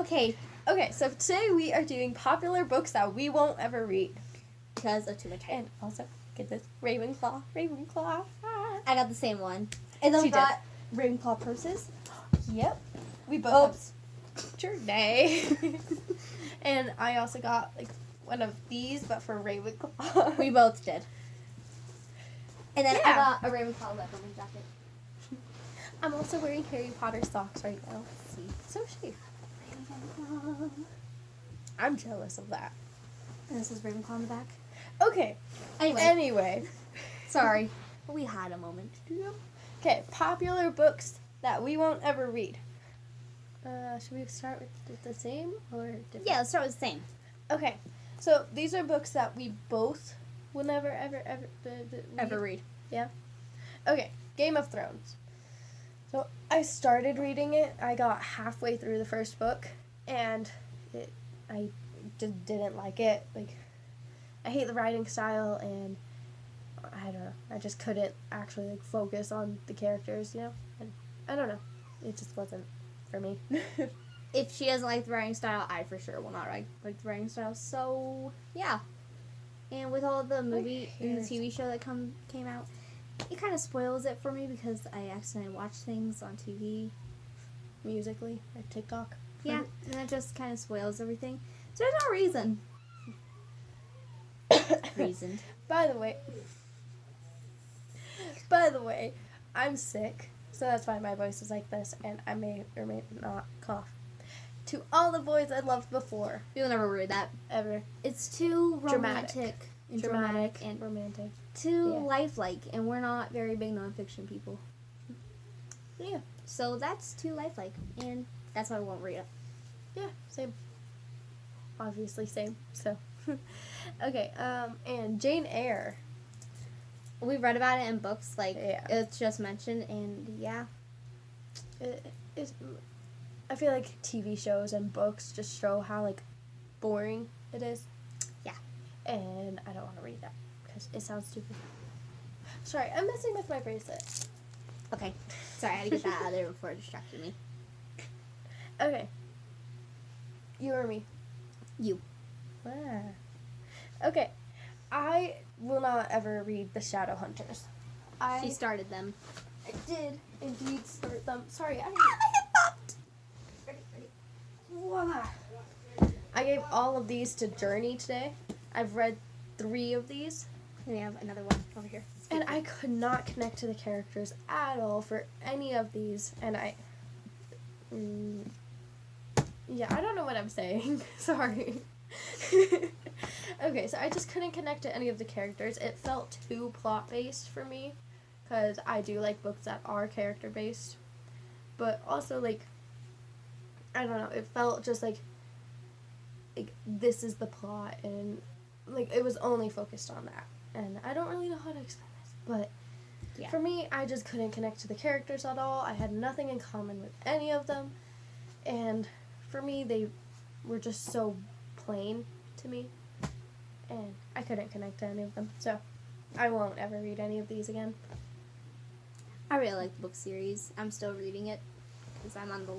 Okay. Okay, so today we are doing popular books that we won't ever read. Because of too much hype. And also, get this, Ravenclaw. Ah. I got the same one. And then we got Ravenclaw purses. Yep. We both have Journey. And I also got, like, one of these, but for Ravenclaw. We both did. And then I got a Ravenclaw leopard jacket. I'm also wearing Harry Potter socks right now. See? So chic. I'm jealous of that. And this is Ravenclaw on the back. Okay. Anyway. Sorry. We had a moment. Okay, popular books that we won't ever read. Should we start with the same or different? Yeah, let's start with the same. Okay, so these are books that we both will never, ever read. Yeah. Okay, Game of Thrones. So I started reading it. I got halfway through the first book, and I just didn't like it. Like, I hate the writing style, and I don't know. I just couldn't actually like focus on the characters, you know. And I don't know. It just wasn't for me. If she doesn't like the writing style, I for sure will not like the writing style. So yeah. And with all the movie and the TV show that came out, it kind of spoils it for me because I accidentally watch things on TV, Musically, or TikTok. Yeah, and that just kind of spoils everything. So there's no reason. Reasoned. By the way, I'm sick, so that's why my voice is like this, and I may or may not cough. To all the boys I loved before. You'll never read that. Ever. It's too romantic. Dramatic. And romantic. Too lifelike, and we're not very big nonfiction people. Yeah. So that's too lifelike, and that's why I won't read it. Yeah, same. Obviously same, so. Okay, and Jane Eyre. We've read about it in books, like, it's just mentioned, and I feel like TV shows and books just show how, like, boring it is. Yeah. And I don't want to read that, because it sounds stupid. Sorry, I'm messing with my bracelet. Okay. Sorry, I had to get that out of there before it distracted me. Okay. You or me? You. Ah. Okay. I will not ever read The Shadowhunters. She started them. I did indeed start them. Sorry, my hip popped! Ready. Voila. I gave all of these to Journey today. I've read 3 of these. And we have another one over here. And I could not connect to the characters at all for any of these. And I don't know what I'm saying. Sorry. Okay, so I just couldn't connect to any of the characters. It felt too plot-based for me, because I do like books that are character-based. But also, like, I don't know, it felt just like this is the plot, and, like, it was only focused on that. And I don't really know how to explain this, but for me, I just couldn't connect to the characters at all. I had nothing in common with any of them, and for me, they were just so plain to me, and I couldn't connect to any of them, so I won't ever read any of these again. I really like the book series. I'm still reading it, because I'm on the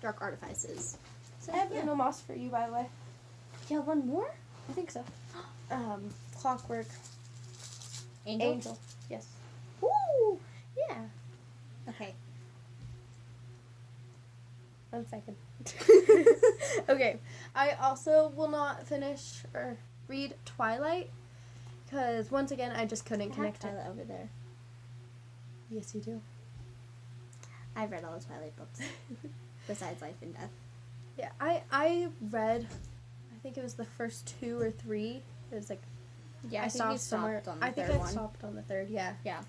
Dark Artifices. So I have no moss for you, by the way. You have one more? I think so. Clockwork Angel. Yes. Woo! Yeah. Okay. 1 second. Okay. I also will not finish or read Twilight, because once again I just couldn't connect to Twilight over there. Yes, you do. I've read all the Twilight books besides Life and Death. Yeah, I read, I think it was the first 2 or 3. It was like, I stopped somewhere. I think I stopped on the 3rd. Yeah. Yeah.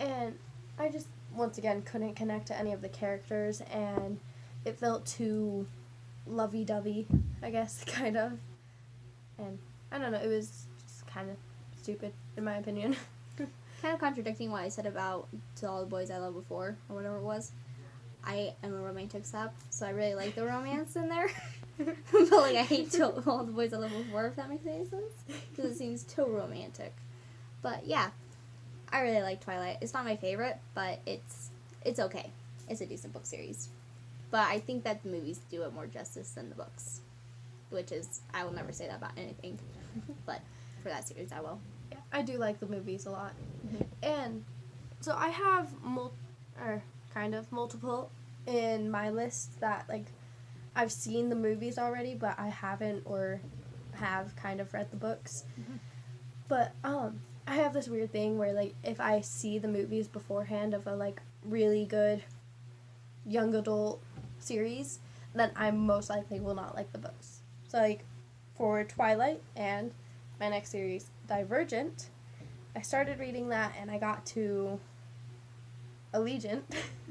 And I just once again couldn't connect to any of the characters, and it felt too lovey-dovey, I guess, kind of. And I don't know, it was just kind of stupid, in my opinion. Kind of contradicting what I said about To All the Boys I Loved Before, or whatever it was. I am a romantic sap, so I really like the romance in there. But, like, I hate To All the Boys I Loved Before, if that makes any sense. Because it seems too romantic. But, yeah. I really like Twilight. It's not my favorite, but it's okay. It's a decent book series. but I think that the movies do it more justice than the books, which is, I will never say that about anything, but for that series I will. Yeah, I do like the movies a lot. Mhm. And so I have multiple in my list that like I've seen the movies already, but I haven't or have kind of read the books. Mhm. But I have this weird thing where like if I see the movies beforehand of a like really good young adult series, then I most likely will not like the books. So like for Twilight and my next series, Divergent, I started reading that and I got to Allegiant.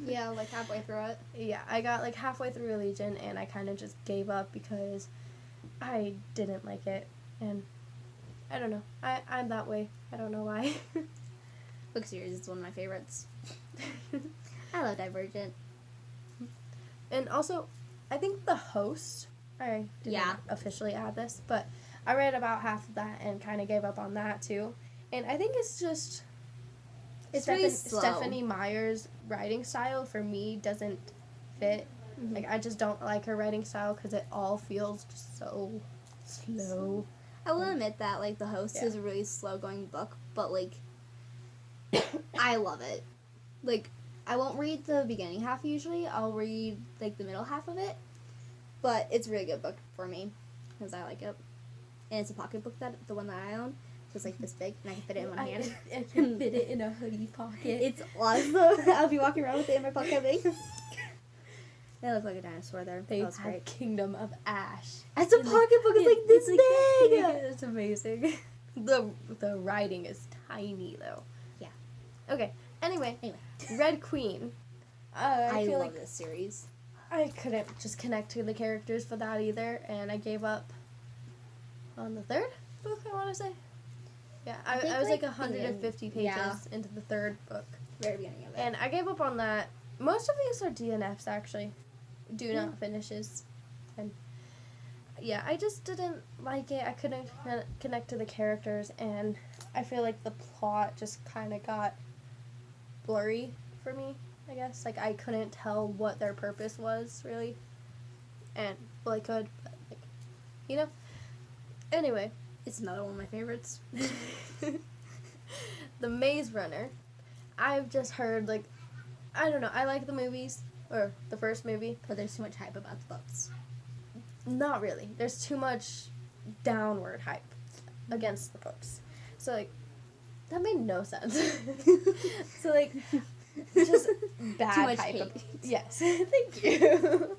Yeah, like halfway through it. Yeah, I got like halfway through Allegiant and I kind of just gave up because I didn't like it. And I don't know. I'm that way. I don't know why. Book series is one of my favorites. I love Divergent. And also, I think the host, I didn't Yeah. officially add this, but I read about half of that and kind of gave up on that too. And I think it's just It's really slow. Stephanie Meyer's writing style for me doesn't fit. Mhm. Like I just don't like her writing style because it all feels just so slow. I will admit that, like, the host Yeah. is a really slow going book, but, like, I love it. Like, I won't read the beginning half usually. I'll read, like, the middle half of it. But it's a really good book for me because I like it. And it's a pocket book, that the one that I own. So it's, like, this big, and I can fit it in one hand. I can fit it in a hoodie pocket. It's awesome. I'll be walking around with it in my pocket. They look like a dinosaur there. They That was have great. Kingdom of Ash. It's a And, pocket book. It's like this big. It's amazing. The writing is tiny though. Yeah. Okay. Anyway, Anyway. Red Queen. I feel love like this series. I couldn't just connect to the characters for that either, and I gave up on the third book. I want to say. Yeah, I think, was like like, 150 pages yeah. into the third book, Very beginning of it. and I gave up on that. Most of these are DNFs actually. Do Yeah. not finishes, and yeah, I just didn't like it. I couldn't connect to the characters, and I feel like the plot just kind of got blurry for me, I guess. Like, I couldn't tell what their purpose was, really. And, well, I could, but, like, you know? Anyway. It's another one of my favorites. The Maze Runner. I've just heard, like, I don't know, I like the movies, or the first movie. But there's too much hype about the books. Not really. There's too much downward hype against the books. So, like, that made no sense. So, like, just bad Too much hype. hate. Yes. Thank you.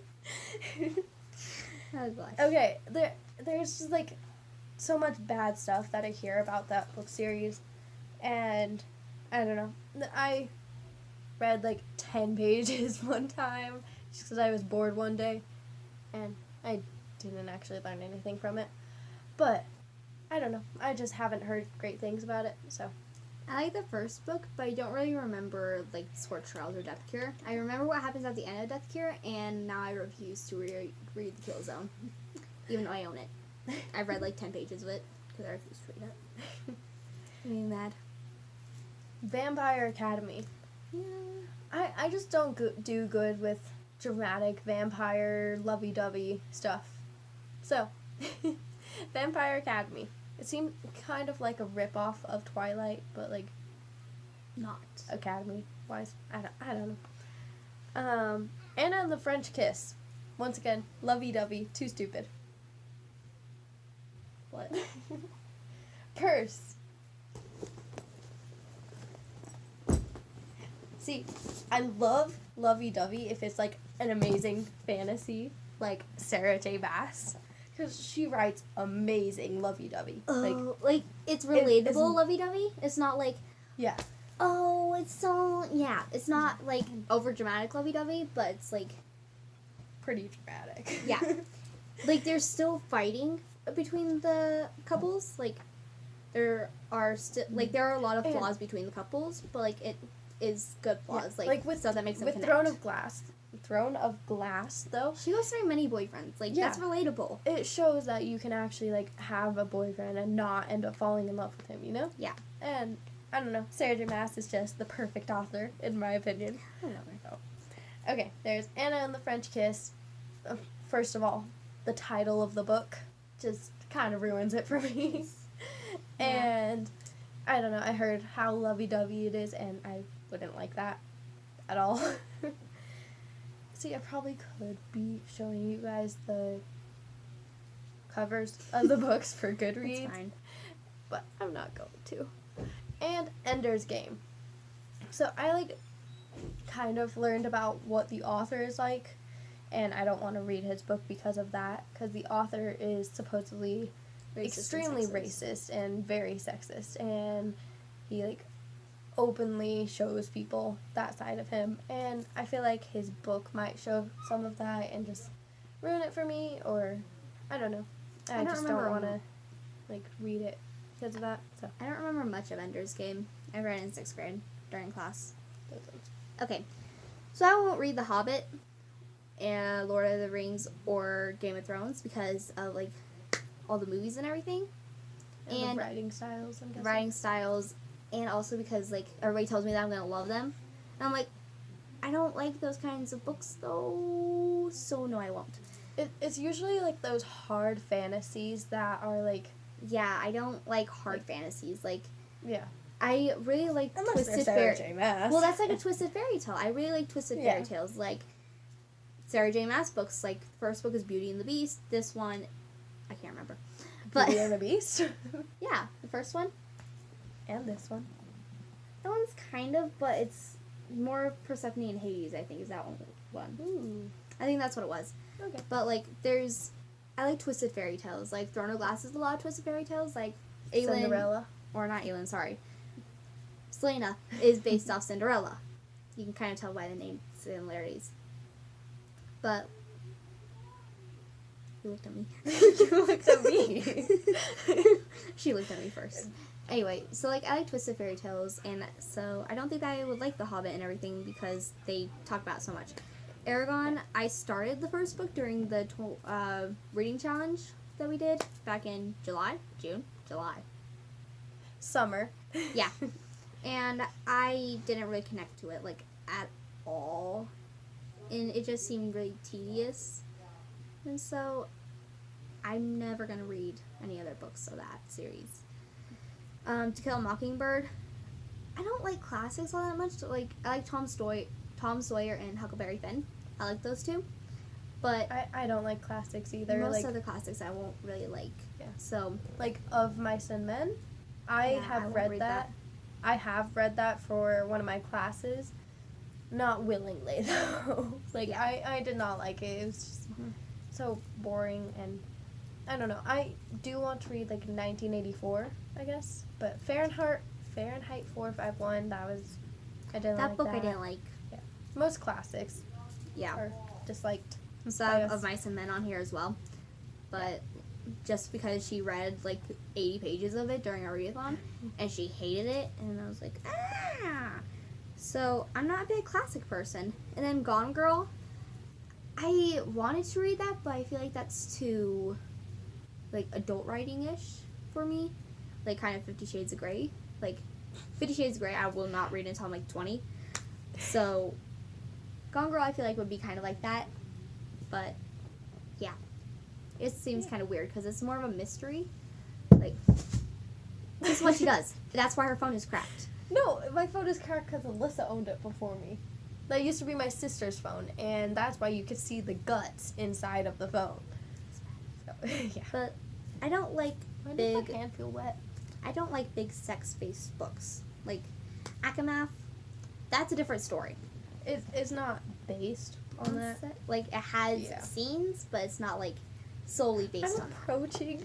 I was like, Okay, there's just, like, so much bad stuff that I hear about that book series. And, I don't know. I read, like, 10 pages one time just because I was bored one day. And I didn't actually learn anything from it. But, I don't know. I just haven't heard great things about it, so. I like the first book, but I don't really remember, like, Scorched Trials or Death Cure. I remember what happens at the end of Death Cure, and now I refuse to read The Kill Zone, even though I own it. I've read, like, 10 pages of it, because I refuse to read it. I'm getting mad. Vampire Academy. Yeah. I just don't do good with dramatic vampire lovey-dovey stuff. So, Vampire Academy. It seemed kind of like a rip-off of Twilight, but, like, Not. Academy-wise. I don't know. Anna and the French Kiss. Once again, lovey-dovey, too stupid. What? Purse. See, I love lovey-dovey if it's, like, an amazing fantasy, like Sarah J. Maas. Because she writes amazing lovey-dovey. Like, it's relatable lovey-dovey. It's not like, Yeah. oh, it's so, yeah. It's not, like, over-dramatic lovey-dovey, but it's, like, Pretty dramatic. Yeah. like, they're still fighting between the couples. Like, there are there are a lot of And- flaws between the couples, but, like, it is good flaws. Yeah, Like, like with- stuff that makes them With connect. Throne of Glass, though, She goes through many boyfriends. Like, Yeah. that's relatable. it shows that you can actually, like, have a boyfriend and not end up falling in love with him, you know? Yeah. And, I don't know, Sarah J. Maas is just the perfect author, in my opinion. I don't know. Okay, there's Anna and the French Kiss. First of all, the title of the book just kind of ruins it for me. Yeah. And I don't know, I heard how lovey-dovey it is, and I wouldn't like that at all. See, I probably could be showing you guys the covers of the books for It's Goodreads, fine. but I'm not going to. And Ender's Game. So I kind of learned about what the author is like, and I don't want to read his book because of that, because the author is supposedly extremely racist and very sexist, and he openly shows people that side of him, and I feel like his book might show some of that and just ruin it for me, or I don't know. I don't just remember don't want to read it because of that. So I don't remember much of Ender's Game. I read it in 6th grade during class. Okay, so I won't read The Hobbit and Lord of the Rings or Game of Thrones because of all the movies and everything, and the writing styles, I'm guessing. writing styles, and also because everybody tells me that I'm gonna love them, and I'm like, I don't like those kinds of books though, so no, I won't. It's usually those hard fantasies that are Yeah, I don't like hard fantasies. yeah. I really like Unless Twisted Sarah Fairy. J. Maas. Well, that's a Twisted Fairy Tale. I really like Twisted Yeah. Fairy Tales. Sarah J. Maas books. The first book is Beauty and the Beast. This one, I can't remember. But Beauty and the Beast. yeah, the first one. And this one. That one's kind of, but it's more Persephone and Hades, I think, is that one. Ooh. I think that's what it was. Okay. But, I like Twisted Fairy Tales. Throne of Glass is a lot of Twisted Fairy Tales. Aelin, Cinderella. or not Aelin, sorry. Selena is based off Cinderella. You can kind of tell by the name similarities. But you looked at me. You looked at me. She looked at me first. Anyway, so I like Twisted Fairy Tales, and so I don't think that I would like The Hobbit and everything because they talk about it so much. Aragon, I started the first book during the reading challenge that we did back in July. Summer. Yeah. And I didn't really connect to it, at all. And it just seemed really tedious. And so, I'm never going to read any other books of that series. To Kill a Mockingbird, I don't like classics all that much. I like Tom Sawyer and Huckleberry Finn. I like those two. But I don't like classics either. most of the classics I won't really like. Yeah. So, Of Mice and Men, I Yeah, I have won't read read that. I have read that for one of my classes. Not willingly, though. I did not like it. It was just so boring, and I don't know. I do want to read 1984, I guess. But Fahrenheit 451, I didn't like that. that book I didn't like. Most classics Yeah. are disliked. So I I have guess. Of Mice and Men on here as well. But just because she read 80 pages of it during our readathon and she hated it, and I was like, ah. So I'm not a big classic person. And then Gone Girl, I wanted to read that, but I feel like that's too adult writing-ish for me. Kind of 50 Shades of Grey. 50 Shades of Grey I will not read until I'm 20. So Gone Girl I feel would be kind of like that. But yeah, it seems kind of weird because it's more of a mystery. This is what she does. That's why her phone is cracked. No, my phone is cracked because Alyssa owned it before me. That used to be my sister's phone, and that's why you could see the guts inside of the phone. So, yeah. But I don't like Why does big. my hand feel wet? I don't like big sex-based books. Akamath. That's a different story. It's not based on that. It has Yeah. scenes, but it's not solely based I'm on that. approaching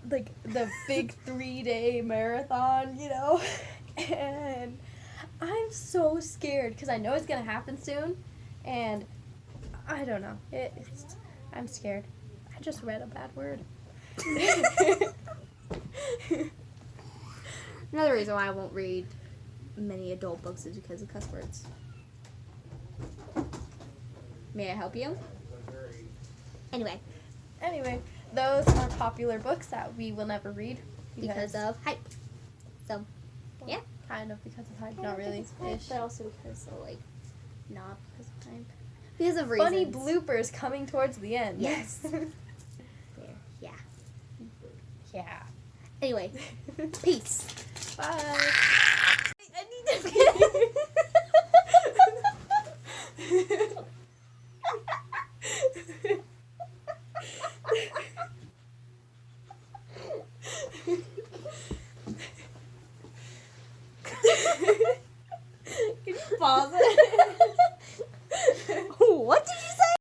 the big 3-day marathon, and I'm so scared because I know it's gonna happen soon, and I don't know. I'm scared. I just read a bad word. Another reason why I won't read many adult books is because of cuss words. May I help you? Anyway, those are popular books that we will never read Because of hype. So, yeah. Kind of because of hype, not really. Hype, Ish. but also because of not because of hype. Because of reasons. funny bloopers coming towards the end. Yes. There. Yeah. Yeah. Anyway, peace. Bye. I need to